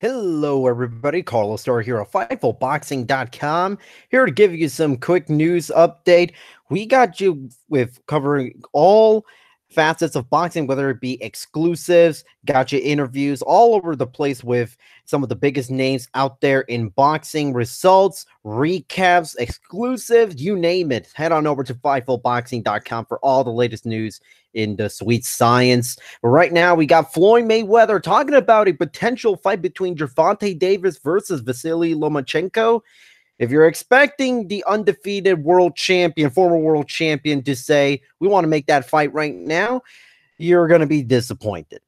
Hello, everybody. Carlos Starr here at FightfulBoxing.com. Here to give you some quick news update. We got you with covering all facets of boxing, whether it be exclusives, got you interviews all over the place with some of the biggest names out there in boxing, results, recaps, exclusives, you name it. Head on over to FightfulBoxing.com for all the latest news in the sweet science. But right now, we got Floyd Mayweather talking about a potential fight between Gervonta Davis versus Vasiliy Lomachenko. If you're expecting the undefeated world champion, former world champion, to say, we want to make that fight right now, you're going to be disappointed.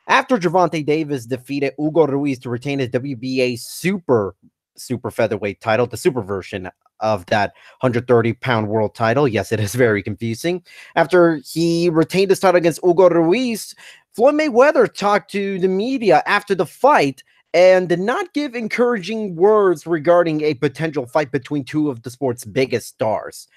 After Gervonta Davis defeated Hugo Ruiz to retain his WBA super featherweight title, the super version of that 130-pound world title. Yes, it is very confusing. After he retained his title against Hugo Ruiz, Floyd Mayweather talked to the media after the fight and did not give encouraging words regarding a potential fight between two of the sport's biggest stars.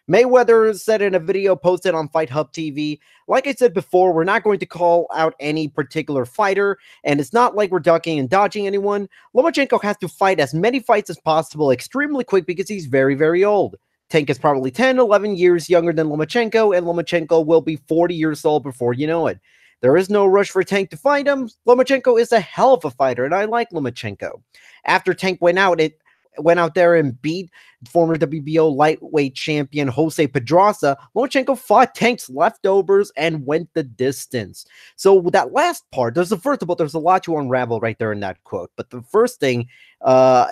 Mayweather said in a video posted on Fight Hub TV, like I said before, we're not going to call out any particular fighter, and it's not like we're ducking and dodging anyone. Lomachenko has to fight as many fights as possible extremely quick because he's very, very old. Tank is probably 10, 11 years younger than Lomachenko, and Lomachenko will be 40 years old before you know it. There is no rush for Tank to fight him. Lomachenko is a hell of a fighter, and I like Lomachenko. After Tank went out there and beat former WBO lightweight champion Jose Pedraza, Lomachenko fought Tank's leftovers and went the distance. So that last part, there's a lot to unravel right there in that quote. But the first thing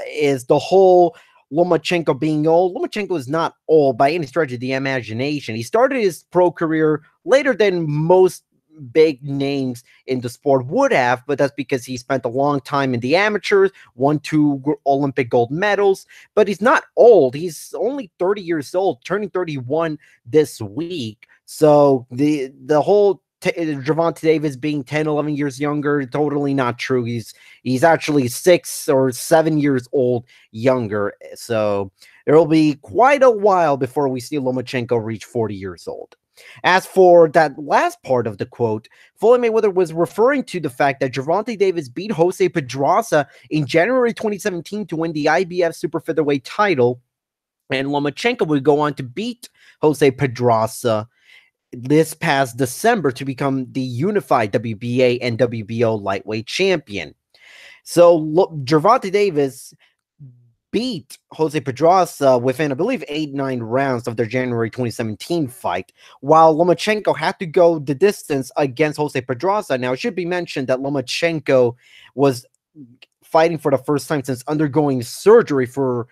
is the whole Lomachenko being old. Lomachenko is not old by any stretch of the imagination. He started his pro career later than most big names in the sport would have, but that's because he spent a long time in the amateurs, won 2 Olympic gold medals, but he's not old. He's only 30 years old, turning 31 this week. So the whole Gervonta Davis being 10, 11 years younger, totally not true. He's actually 6 or 7 years old younger. So there will be quite a while before we see Lomachenko reach 40 years old. As for that last part of the quote, Floyd Mayweather was referring to the fact that Gervonta Davis beat Jose Pedraza in January 2017 to win the IBF super featherweight title, and Lomachenko would go on to beat Jose Pedraza this past December to become the unified WBA and WBO lightweight champion. So Gervonta Davis beat Jose Pedraza within, I believe, 8-9 rounds of their January 2017 fight, while Lomachenko had to go the distance against Jose Pedraza. Now, it should be mentioned that Lomachenko was fighting for the first time since undergoing surgery for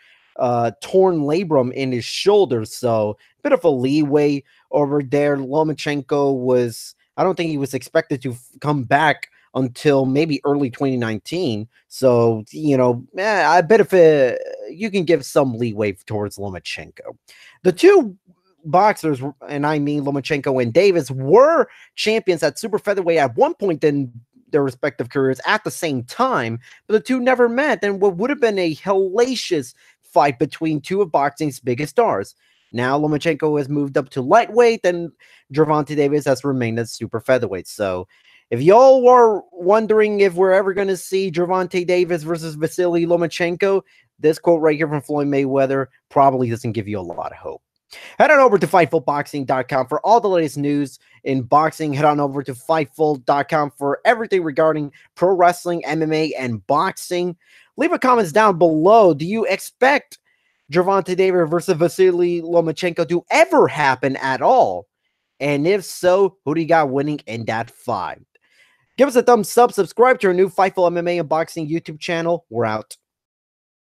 torn labrum in his shoulder, so a bit of a leeway over there. Lomachenko I don't think he was expected to come back until maybe early 2019. So, I bet if you can give some leeway towards Lomachenko. The two boxers, and I mean Lomachenko and Davis, were champions at super featherweight at one point in their respective careers at the same time, but the two never met, and what would have been a hellacious fight between two of boxing's biggest stars. Now Lomachenko has moved up to lightweight, and Gervonta Davis has remained at super featherweight. So if y'all were wondering if we're ever going to see Gervonta Davis versus Vasiliy Lomachenko, this quote right here from Floyd Mayweather probably doesn't give you a lot of hope. Head on over to FightfulBoxing.com for all the latest news in boxing. Head on over to Fightful.com for everything regarding pro wrestling, MMA, and boxing. Leave a comments down below. Do you expect Gervonta Davis versus Vasiliy Lomachenko to ever happen at all? And if so, who do you got winning in that fight? Give us a thumbs up, subscribe to our new Fightful MMA and Boxing YouTube channel. We're out.